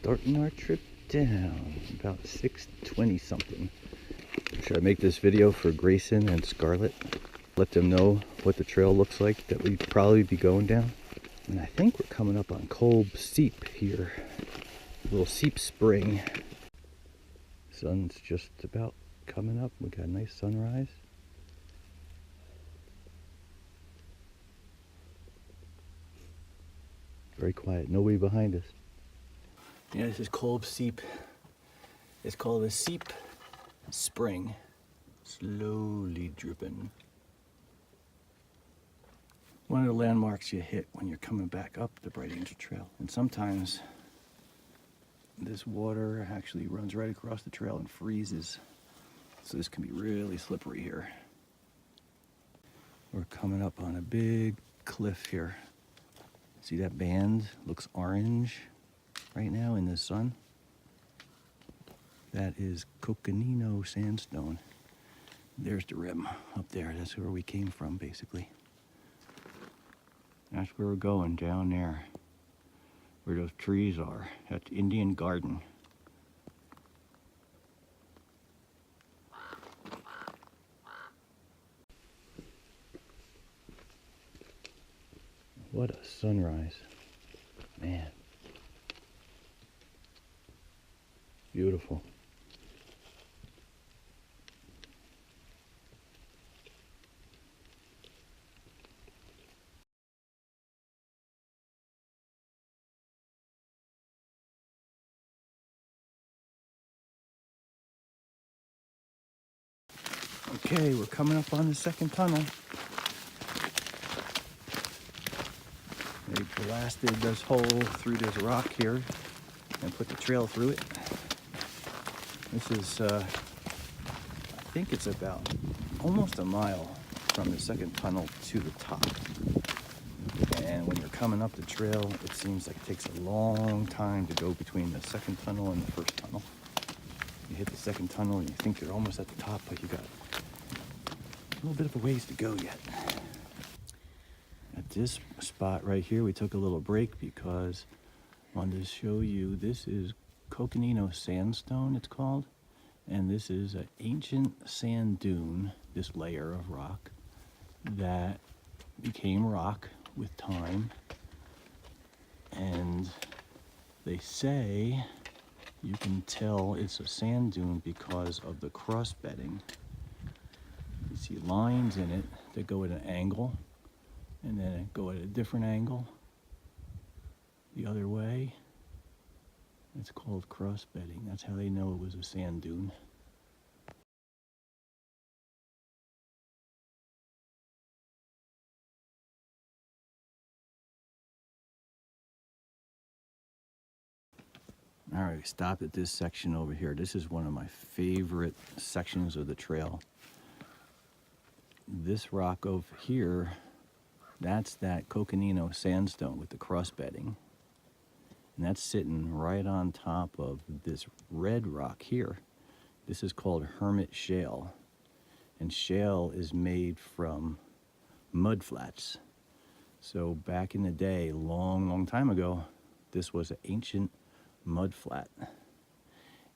starting our trip down about 6:20 something. Should I make this video for Grayson and Scarlett? Let them know what the trail looks like that we'd probably be going down. And I think we're coming up on Kolb Seep here. A little Seep Spring. Sun's just about coming up. We got a nice sunrise. Very quiet, nobody behind us. Yeah, this is Kolb Seep. It's called a Seep Spring. Slowly dripping. One of the landmarks you hit when you're coming back up the Bright Angel Trail. And sometimes this water actually runs right across the trail and freezes. So this can be really slippery here. We're coming up on a big cliff here. See that band? Looks orange right now in the sun. That is Coconino Sandstone. There's the rim up there. That's where we came from, basically. That's where we're going, down there. Where those trees are. That's Indian Garden. What a sunrise. Man. Beautiful. Okay, we're coming up on the second tunnel. They blasted this hole through this rock here and put the trail through it. This is, I think it's about almost a mile from the second tunnel to the top. And when you're coming up the trail, it seems like it takes a long time to go between the second tunnel and the first tunnel. You hit the second tunnel and you think you're almost at the top, but you got a little bit of a ways to go yet. At this spot right here, we took a little break because I wanted to show you, this is Coconino Sandstone, it's called. And this is an ancient sand dune, this layer of rock, that became rock with time. And they say you can tell it's a sand dune because of the cross bedding. You see lines in it that go at an angle, and then go at a different angle the other way. It's called cross bedding. That's how they know it was a sand dune. All right, we stopped at this section over here. This is one of my favorite sections of the trail. This rock over here, that's that Coconino Sandstone with the cross bedding. And that's sitting right on top of this red rock here. This is called Hermit Shale. And shale is made from mud flats. So back in the day, long time ago, this was an ancient mud flat.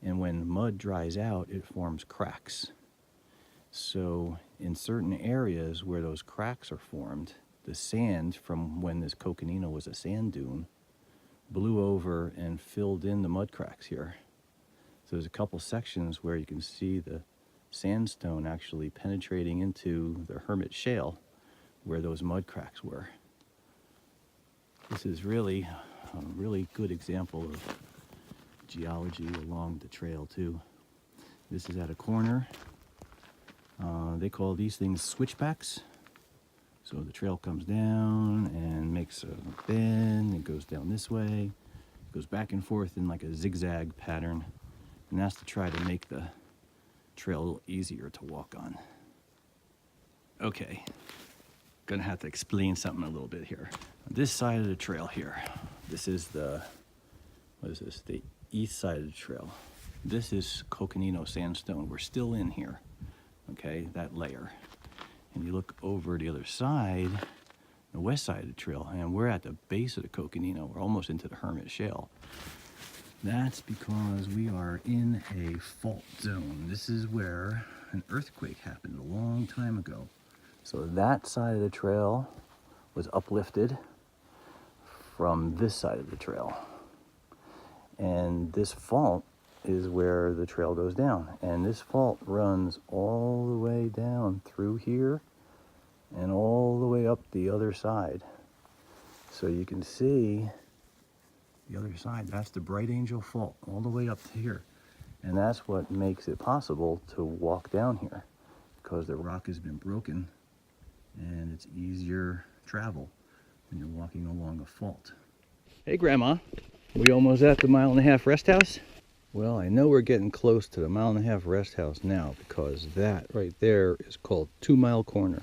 And when mud dries out, it forms cracks. So in certain areas where those cracks are formed, the sand from when this Coconino was a sand dune blew over and filled in the mud cracks here. So there's a couple sections where you can see the sandstone actually penetrating into the Hermit Shale where those mud cracks were. This is really a really good example of geology along the trail too. This is at a corner. They call these things switchbacks. So the trail comes down and makes a bend, it goes down this way, it goes back and forth in like a zigzag pattern, and that's to try to make the trail a little easier to walk on. Okay, gonna have to explain something a little bit here. This side of the trail here, this is the, what is this, the east side of the trail. This is Coconino Sandstone. We're still in here, okay, that layer. And you look over the other side, the west side of the trail, and we're at the base of the Coconino. We're almost into the Hermit Shale. That's because we are in a fault zone. This is where an earthquake happened a long time ago. So that side of the trail was uplifted from this side of the trail. And this fault is where the trail goes down. And this fault runs all the way down through here and all the way up the other side. So you can see the other side, that's the Bright Angel Fault, all the way up to here. And that's what makes it possible to walk down here, because the rock has been broken and it's easier travel when you're walking along a fault. Hey Grandma, we almost at the 1.5 mile rest house? Well, I know we're getting close to the 1.5 mile rest house now, because that right there is called 2 Mile Corner.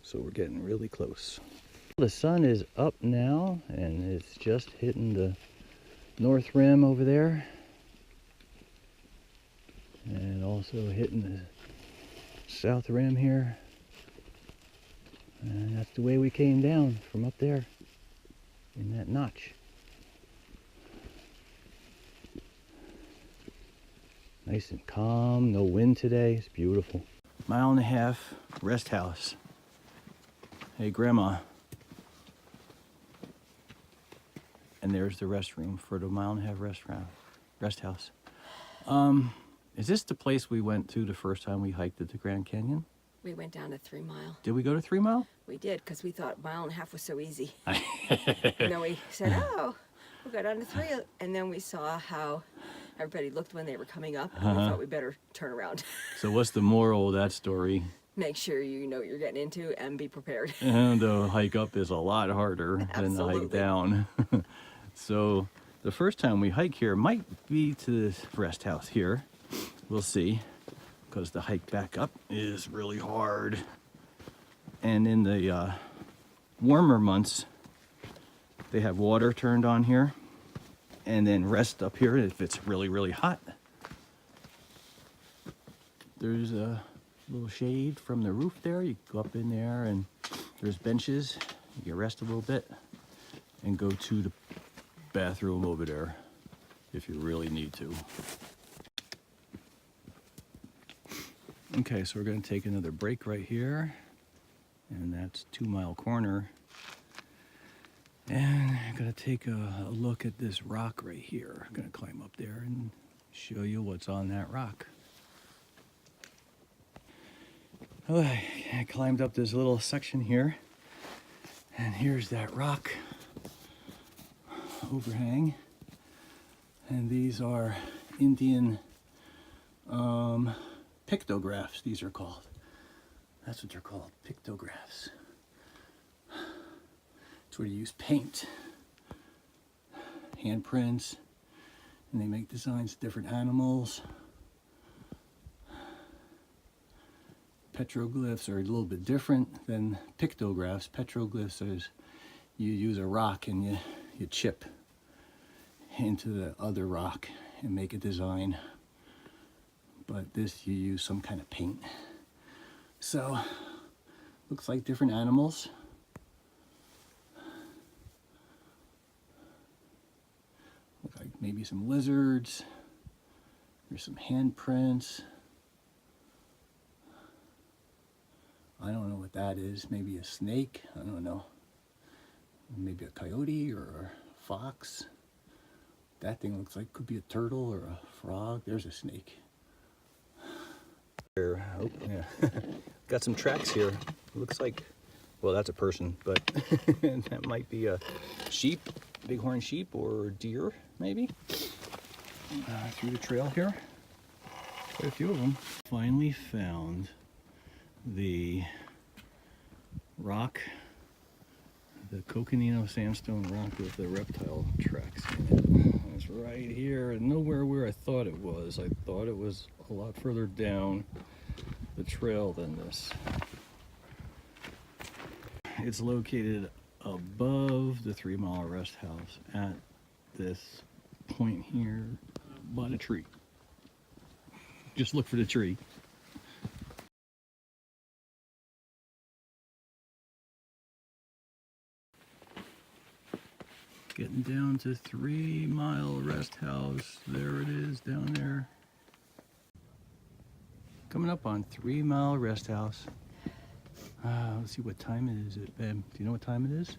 So we're getting really close. The sun is up now and it's just hitting the north rim over there, and also hitting the south rim here. And that's the way we came down, from up there in that notch. Nice and calm, no wind today, it's beautiful. 1.5 mile rest house. Hey Grandma. And there's the restroom for the 1.5 mile rest house. Is this the place we went to the first time we hiked at the Grand Canyon? We went down to 3 Mile. Did we go to 3 Mile? We did, because we thought 1.5 miles was so easy. And then we said, oh, we'll go down to 3. And then we saw how everybody looked when they were coming up. And we thought we better turn around. So what's the moral of that story? Make sure you know what you're getting into and be prepared. And the hike up is a lot harder than the hike down. So the first time we hike here might be to this rest house here. We'll see, because the hike back up is really hard. And in the warmer months, they have water turned on here, and then rest up here if it's really, really hot. There's a little shade from the roof there. You go up in there and there's benches. You can rest a little bit and go to the bathroom over there if you really need to. Okay, so we're going to take another break right here, and that's 2 Mile Corner. And I'm going to take a look at this rock right here. I'm going to climb up there and show you what's on that rock. Oh, I climbed up this little section here, and here's that rock overhang, and these are Indian pictographs. These are called. That's what they're called, pictographs. It's where you use paint, handprints, and they make designs of different animals. Petroglyphs are a little bit different than pictographs. Petroglyphs is you use a rock and you chip into the other rock and make a design. But this, you use some kind of paint. So, looks like different animals. Look like maybe some lizards. There's some handprints. I don't know what that is. Maybe a snake. I don't know. Maybe a coyote or a fox. That thing looks like could be a turtle or a frog. There's a snake. Oh, yeah. Got some tracks here. Looks like, well, that's a person, but that might be a sheep, bighorn sheep, or deer, maybe. Through the trail here. Quite a few of them. Finally found the rock, the Coconino sandstone rock with the reptile tracks in it. It's right here, and nowhere where I thought it was. I thought it was a lot further down the trail than this. It's located above the 3 Mile Rest House at this point here by a tree. Just look for the tree. Getting down to 3 Mile Rest House. There it is down there. Coming up on 3 Mile Rest House. Let's see what time it is. Do you know what time it is?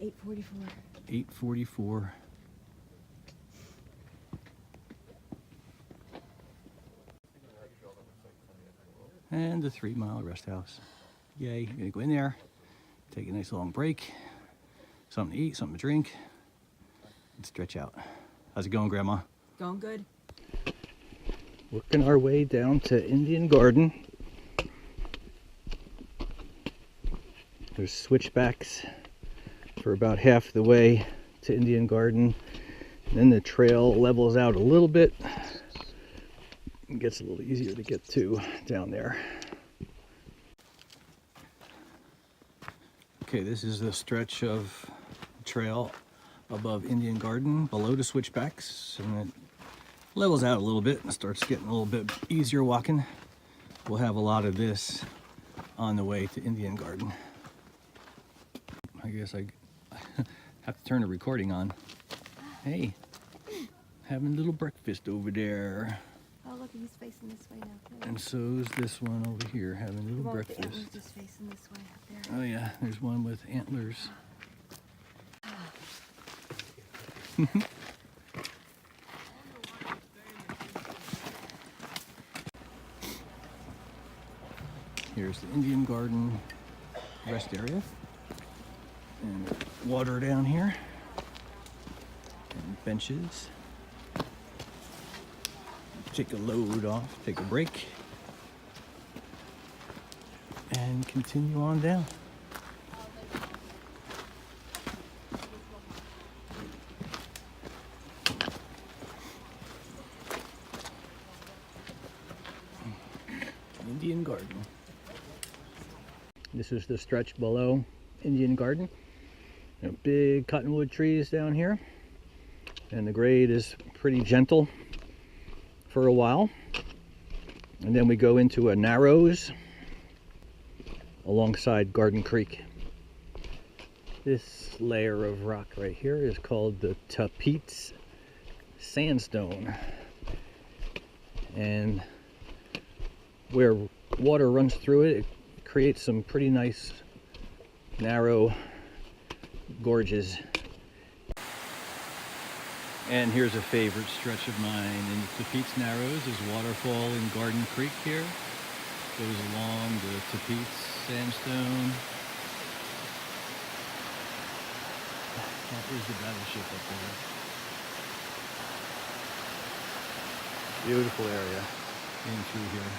8:44. 8:44. And the 3 Mile Rest House. Yay, I'm gonna go in there, take a nice long break, something to eat, something to drink, and stretch out. How's it going, Grandma? Going good. Working our way down to Indian Garden. There's switchbacks for about half the way to Indian Garden. And then the trail levels out a little bit. It gets a little easier to get to down there. Okay, this is the stretch of trail above Indian Garden, below the switchbacks, and it levels out a little bit and starts getting a little bit easier walking. We'll have a lot of this on the way to Indian Garden. I guess I have to turn the recording on. Hey, having a little breakfast over there. Oh, look, he's facing this way now. And so's this one over here, having a little breakfast. He's just facing this way up there. Oh yeah, there's one with antlers. Here's the Indian Garden rest area. And water down here. And benches. Take a load off, take a break. And continue on down. Indian Garden. This is the stretch below Indian Garden. Big cottonwood trees down here. And the grade is pretty gentle for a while. And then we go into a narrows alongside Garden Creek. This layer of rock right here is called the Tapeats Sandstone. And where water runs through it, it creates some pretty nice narrow gorges. And here's a favorite stretch of mine in the Tapeats Narrows is Waterfall in Garden Creek here. Goes along the Tapeats Sandstone. That is the battleship up there. Beautiful area in through here.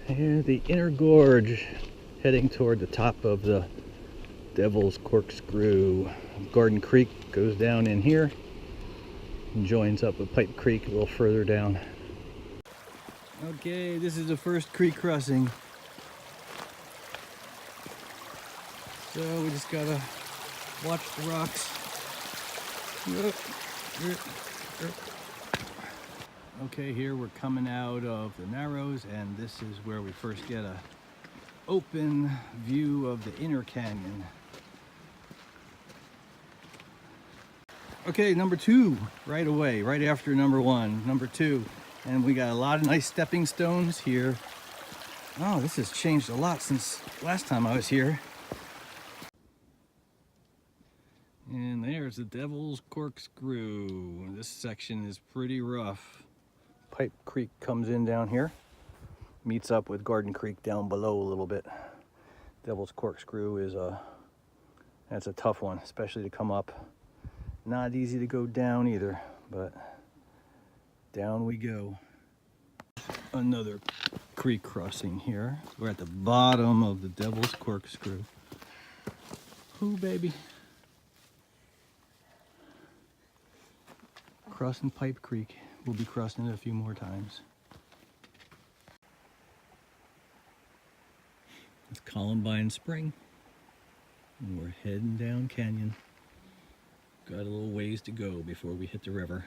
And the inner gorge, heading toward the top of the Devil's Corkscrew. Garden Creek goes down in here and joins up with Pipe Creek a little further down. Okay, this is the first creek crossing. So we just gotta watch the rocks. Okay, here we're coming out of the Narrows, and this is where we first get a open view of the inner canyon. Okay, number 2, right away, right after number 1, number 2. And we got a lot of nice stepping stones here. Oh, this has changed a lot since last time I was here. And there's the Devil's Corkscrew. This section is pretty rough. Pipe Creek comes in down here, meets up with Garden Creek down below a little bit. Devil's Corkscrew is that's a tough one, especially to come up. Not easy to go down either, but down we go. Another creek crossing here. We're at the bottom of the Devil's Corkscrew. Ooh, baby. Crossing Pipe Creek. We'll be crossing it a few more times. It's Columbine Spring. And we're heading down canyon. Got a little ways to go before we hit the river.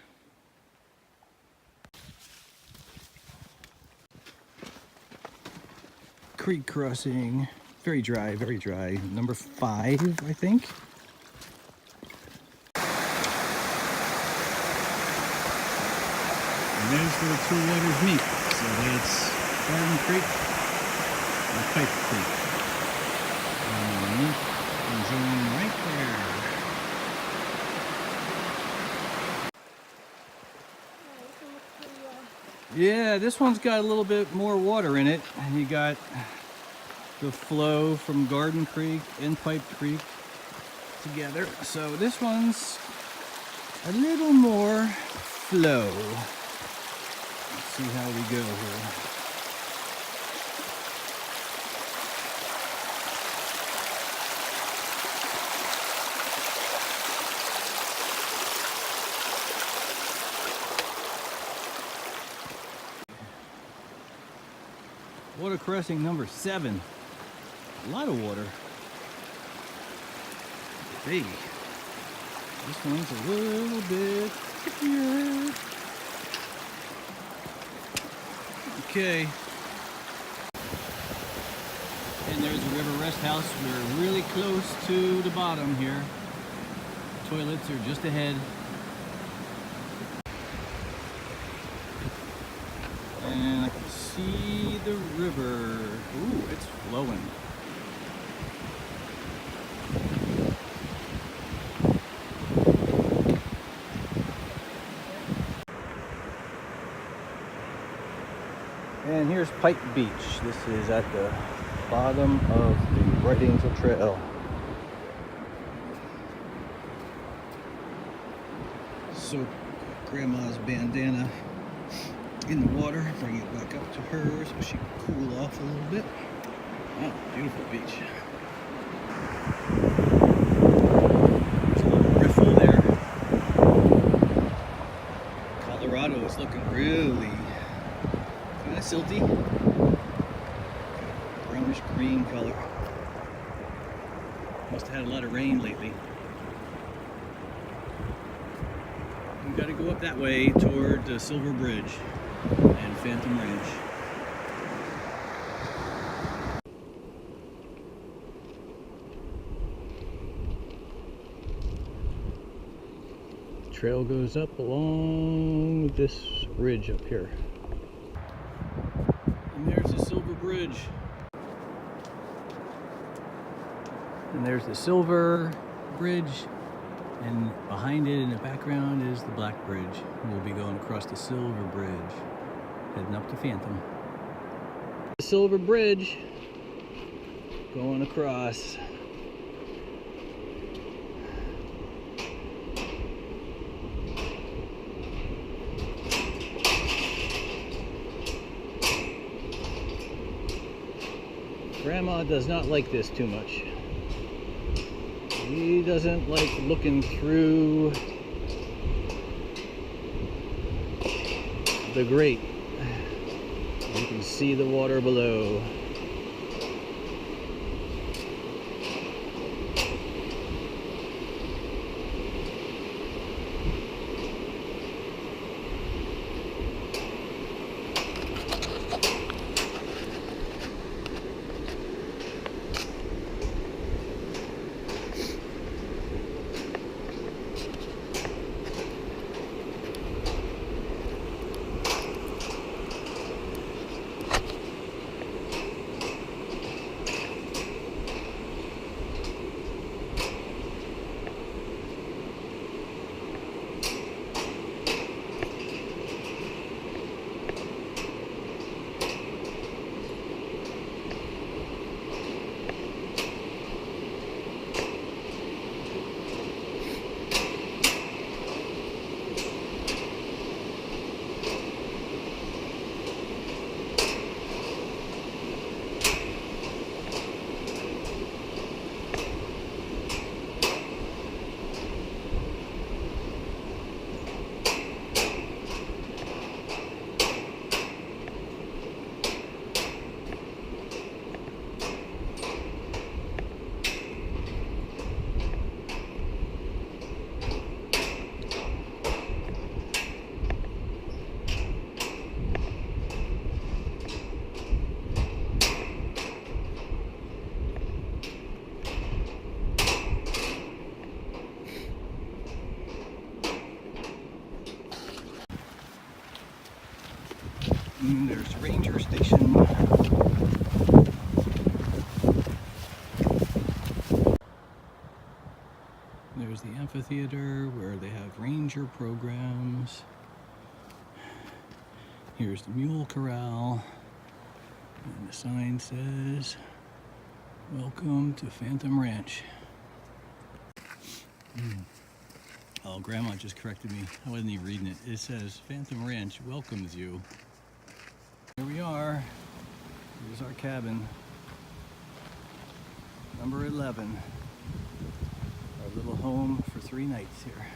Creek crossing. Very dry, very dry. Number 5, I think. And there's where the two waters meet. So that's Garden Creek and Pipe Creek. And join right there. Yeah, this one's got a little bit more water in it. And you got the flow from Garden Creek and Pipe Creek together. So this one's a little more flow. Let's see how we go here. Water crossing number 7. A lot of water. Hey, this one's a little bit trickier. Okay. And there's the River Rest House. We're really close to the bottom here. Toilets are just ahead. And I can see the river. Ooh, it's flowing. And here's Pike Beach. This is at the bottom of the Bright Angel Trail. So Grandma's bandana in the water, bring it back up to her so she can cool off a little bit. Oh, beautiful beach. There's a little riffle there. Colorado is looking really kind of silty. Brownish green color. Must have had a lot of rain lately. We've got to go up that way toward Silver Bridge and Phantom Ranch. The trail goes up along this ridge up here. And there's the Silver Bridge. And there's the Silver Bridge. And behind it in the background is the Black Bridge. We'll be going across the Silver Bridge, heading up to Phantom. The Silver Bridge, going across. Grandma does not like this too much. He doesn't like looking through the grate. You can see the water below. station. There's Ranger Station. There's the amphitheater where they have ranger programs. Here's the mule corral. And the sign says, "Welcome to Phantom Ranch." Oh, Grandma just corrected me. I wasn't even reading it. It says, "Phantom Ranch welcomes you." Here we are. Here's our cabin. Number 11. Our little home for 3 nights here.